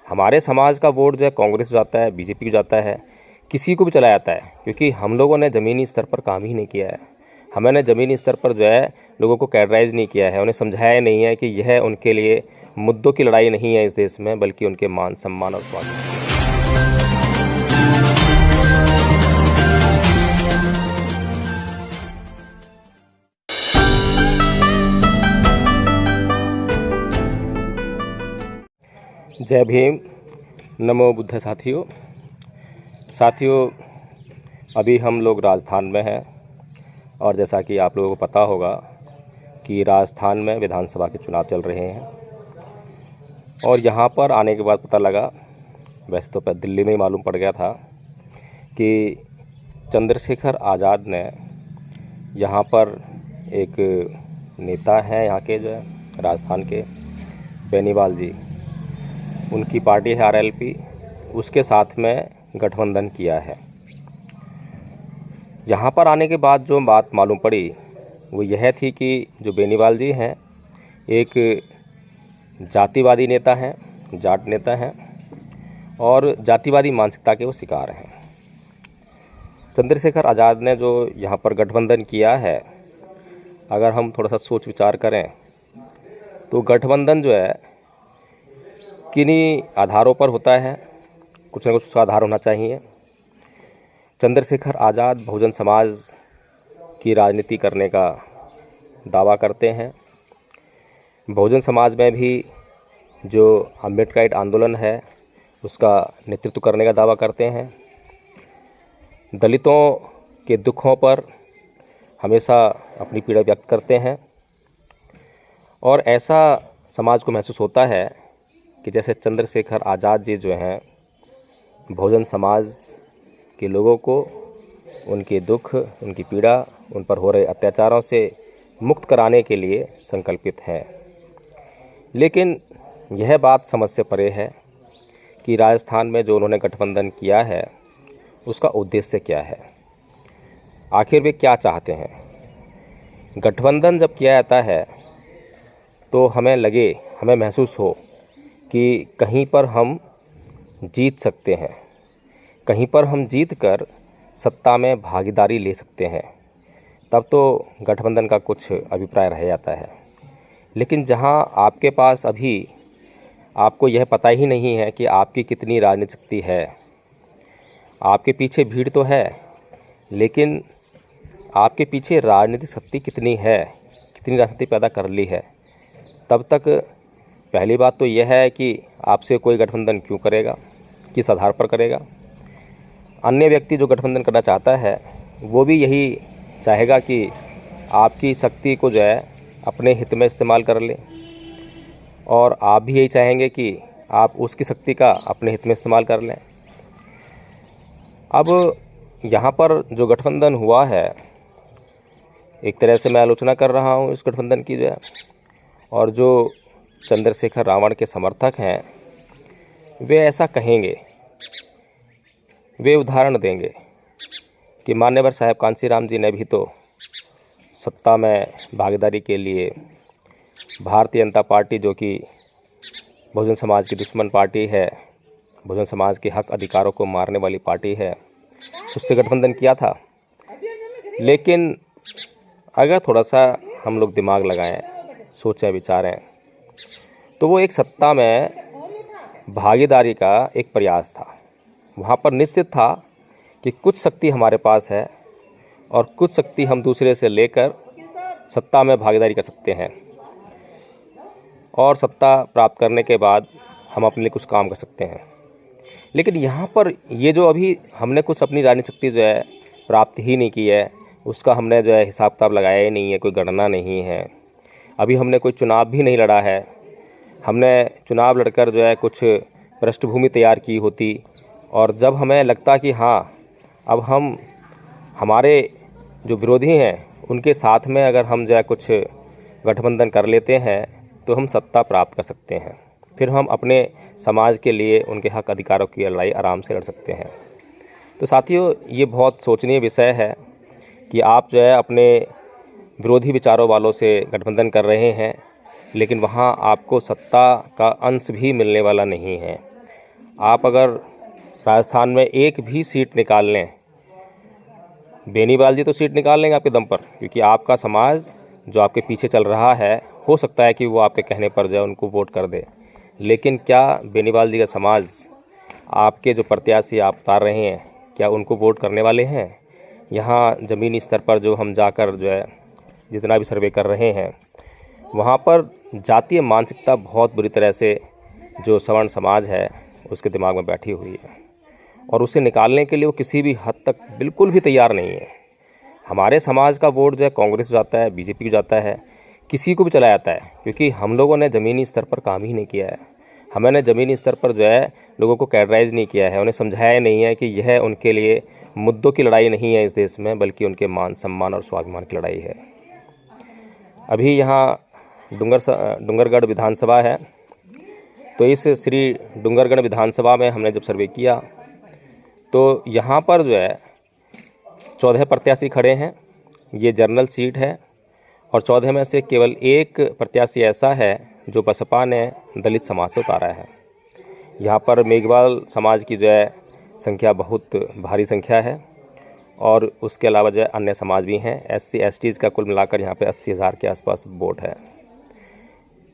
हमारे समाज का वोट जो है कांग्रेस को जाता है, बीजेपी को जाता है, किसी को भी चला जाता है, क्योंकि हम लोगों ने ज़मीनी स्तर पर काम ही नहीं किया है। हमने ज़मीनी स्तर पर जो है लोगों को कैडराइज नहीं किया है, उन्हें समझाया नहीं है कि यह उनके लिए मुद्दों की लड़ाई नहीं है इस देश में, बल्कि उनके मान सम्मान और स्वास्थ्य। जय भीम, नमो बुद्ध। साथियों, अभी हम लोग राजस्थान में हैं और जैसा कि आप लोगों को पता होगा कि राजस्थान में विधानसभा के चुनाव चल रहे हैं। और यहाँ पर आने के बाद पता लगा, वैसे तो दिल्ली में ही मालूम पड़ गया था, कि चंद्रशेखर आज़ाद ने यहाँ पर एक नेता है यहाँ के, जो है राजस्थान के, बेनीवाल जी, उनकी पार्टी है RLP, उसके साथ में गठबंधन किया है। यहाँ पर आने के बाद जो बात मालूम पड़ी वो यह थी कि जो बेनीवाल जी हैं एक जातिवादी नेता हैं, जाट नेता हैं और जातिवादी मानसिकता के वो शिकार हैं। चंद्रशेखर आज़ाद ने जो यहाँ पर गठबंधन किया है, अगर हम थोड़ा सा सोच विचार करें तो गठबंधन जो है किन्हीं आधारों पर होता है, कुछ न कुछ उसका आधार होना चाहिए। चंद्रशेखर आज़ाद बहुजन समाज की राजनीति करने का दावा करते हैं। बहुजन समाज में भी जो अम्बेडकराइट आंदोलन है उसका नेतृत्व करने का दावा करते हैं। दलितों के दुखों पर हमेशा अपनी पीड़ा व्यक्त करते हैं और ऐसा समाज को महसूस होता है कि जैसे चंद्रशेखर आज़ाद जी जो हैं बहुजन समाज के लोगों को उनके दुख, उनकी पीड़ा, उन पर हो रहे अत्याचारों से मुक्त कराने के लिए संकल्पित हैं। लेकिन यह बात समझ से परे है कि राजस्थान में जो उन्होंने गठबंधन किया है उसका उद्देश्य क्या है, आखिर वे क्या चाहते हैं। गठबंधन जब किया जाता है तो हमें महसूस हो कि कहीं पर हम जीत सकते हैं, कहीं पर हम जीत कर सत्ता में भागीदारी ले सकते हैं, तब तो गठबंधन का कुछ अभिप्राय रह जाता है। लेकिन जहां आपके पास अभी आपको यह पता ही नहीं है कि आपकी कितनी राजनीतिक शक्ति है, आपके पीछे भीड़ तो है, लेकिन आपके पीछे राजनीतिक शक्ति कितनी है, कितनी राजनीति पैदा कर ली है, तब तक पहली बात तो यह है कि आपसे कोई गठबंधन क्यों करेगा, किस आधार पर करेगा। अन्य व्यक्ति जो गठबंधन करना चाहता है वो भी यही चाहेगा कि आपकी शक्ति को जो है अपने हित में इस्तेमाल कर ले, और आप भी यही चाहेंगे कि आप उसकी शक्ति का अपने हित में इस्तेमाल कर लें। अब यहाँ पर जो गठबंधन हुआ है, एक तरह से मैं आलोचना कर रहा हूँ इस गठबंधन की जो है, और जो चंद्रशेखर रावण के समर्थक हैं वे ऐसा कहेंगे, वे उदाहरण देंगे कि मान्यवर साहब कांशीराम जी ने भी तो सत्ता में भागीदारी के लिए भारतीय जनता पार्टी, जो कि बहुजन समाज की दुश्मन पार्टी है, बहुजन समाज के हक अधिकारों को मारने वाली पार्टी है, उससे गठबंधन किया था। लेकिन अगर थोड़ा सा हम लोग दिमाग लगाएं, सोचें, विचारें, तो वो एक सत्ता में भागीदारी का एक प्रयास था। वहाँ पर निश्चित था कि कुछ शक्ति हमारे पास है और कुछ शक्ति हम दूसरे से लेकर सत्ता में भागीदारी कर सकते हैं, और सत्ता प्राप्त करने के बाद हम अपने लिए कुछ काम कर सकते हैं। लेकिन यहाँ पर ये जो अभी हमने कुछ अपनी राजनीतिक शक्ति जो है प्राप्त ही नहीं की है, उसका हमने जो है हिसाब किताब लगाया ही नहीं है, कोई गणना नहीं है। अभी हमने कोई चुनाव भी नहीं लड़ा है। हमने चुनाव लड़कर जो है कुछ पृष्ठभूमि तैयार की होती, और जब हमें लगता कि हाँ अब हम हमारे जो विरोधी हैं उनके साथ में अगर हम जो है कुछ गठबंधन कर लेते हैं तो हम सत्ता प्राप्त कर सकते हैं, फिर हम अपने समाज के लिए उनके हक अधिकारों की लड़ाई आराम से लड़ सकते हैं। तो साथियों, ये बहुत सोचनीय विषय है कि आप जो है अपने विरोधी विचारों वालों से गठबंधन कर रहे हैं, लेकिन वहाँ आपको सत्ता का अंश भी मिलने वाला नहीं है। आप अगर राजस्थान में एक भी सीट निकाल लें, बेनीवाल जी तो सीट निकाल लेंगे आपके दम पर, क्योंकि आपका समाज जो आपके पीछे चल रहा है, हो सकता है कि वो आपके कहने पर जो है उनको वोट कर दे। लेकिन क्या बेनीवाल जी का समाज, आपके जो प्रत्याशी आप उतार रहे हैं, क्या उनको वोट करने वाले हैं? यहाँ ज़मीनी स्तर पर जो हम जाकर जो है जितना भी सर्वे कर रहे हैं, वहाँ पर जातीय मानसिकता बहुत बुरी तरह से जो सवर्ण समाज है उसके दिमाग में बैठी हुई है, और उसे निकालने के लिए वो किसी भी हद तक बिल्कुल भी तैयार नहीं है। हमारे समाज का वोट जो है कांग्रेस को जाता है, बीजेपी को जाता है, किसी को भी चला जाता है, क्योंकि हम लोगों ने ज़मीनी स्तर पर काम ही नहीं किया है। हमने ज़मीनी स्तर पर जो है लोगों को कैडराइज नहीं किया है, उन्हें समझाया नहीं है कि यह उनके लिए मुद्दों की लड़ाई नहीं है इस देश में, बल्कि उनके मान सम्मान और स्वाभिमान की लड़ाई है। अभी यहाँ डूंगरगढ़ विधानसभा है, तो इस श्री डूंगरगढ़ विधानसभा में हमने जब सर्वे किया तो यहाँ पर जो है 14 प्रत्याशी खड़े हैं। ये जनरल सीट है, और 14 में से केवल एक प्रत्याशी ऐसा है जो बसपा ने दलित समाज से उतारा है। यहाँ पर मेघवाल समाज की जो है संख्या बहुत भारी संख्या है, और उसके अलावा जो है अन्य समाज भी हैं। SC STs का कुल मिलाकर यहाँ पे 80,000 के आसपास वोट है।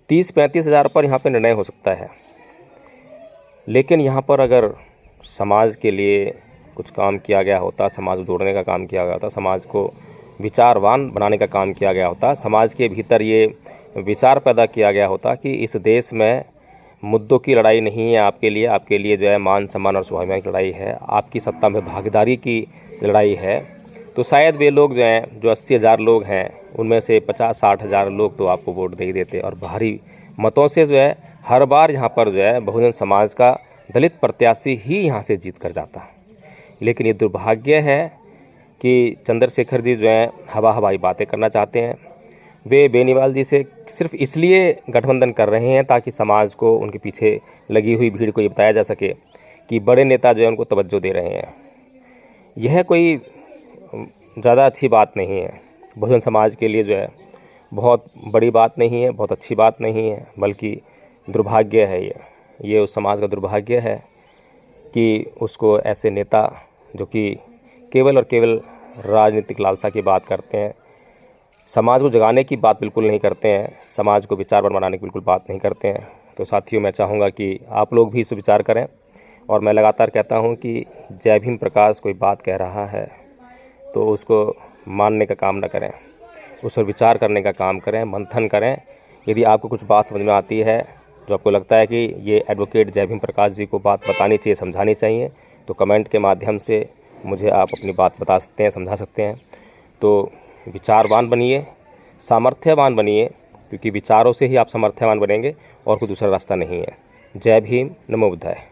30-35 हज़ार पर यहाँ पे निर्णय हो सकता है। लेकिन यहाँ पर अगर समाज के लिए कुछ काम किया गया होता, समाज को जोड़ने का काम किया गया होता, समाज को विचारवान बनाने का काम किया गया होता, समाज के भीतर ये विचार पैदा किया गया होता कि इस देश में मुद्दों की लड़ाई नहीं है आपके लिए जो है मान सम्मान और स्वाभिमान की लड़ाई है, आपकी सत्ता में भागीदारी की लड़ाई है, तो शायद वे लोग जो हैं, जो 80,000 लोग हैं, उनमें से 50-60 हज़ार लोग तो आपको वोट दे ही देते, और भारी मतों से जो है हर बार यहाँ पर जो है बहुजन समाज का दलित प्रत्याशी ही यहाँ से जीत कर जाता है। लेकिन ये दुर्भाग्य है कि चंद्रशेखर जी जो हैं हवाई बातें करना चाहते हैं। वे बेनीवाल जी से सिर्फ इसलिए गठबंधन कर रहे हैं ताकि समाज को, उनके पीछे लगी हुई भीड़ को ये बताया जा सके कि बड़े नेता जो है उनको तवज्जो दे रहे हैं। यह कोई ज़्यादा अच्छी बात नहीं है, बहुजन समाज के लिए जो है बहुत बड़ी बात नहीं है, बहुत अच्छी बात नहीं है, बल्कि दुर्भाग्य है। ये उस समाज का दुर्भाग्य है कि उसको ऐसे नेता जो कि केवल और केवल राजनीतिक लालसा की बात करते हैं, समाज को जगाने की बात बिल्कुल नहीं करते हैं, समाज को विचारवान बनाने की बिल्कुल बात नहीं करते हैं। तो साथियों, मैं चाहूँगा कि आप लोग भी इस विचार करें, और मैं लगातार कहता हूँ कि जय भीम प्रकाश कोई बात कह रहा है तो उसको मानने का काम न करें, उस पर विचार करने का काम करें, मंथन करें। यदि आपको कुछ बात समझ में आती है, जो आपको लगता है कि ये एडवोकेट जय भीम प्रकाश जी को बात बतानी चाहिए, समझानी चाहिए, तो कमेंट के माध्यम से मुझे आप अपनी बात बता सकते हैं, समझा सकते हैं। तो विचारवान बनिए, सामर्थ्यवान बनिए, क्योंकि विचारों से ही आप सामर्थ्यवान बनेंगे और कोई दूसरा रास्ता नहीं है। जय भीम, नमो बुद्धाय।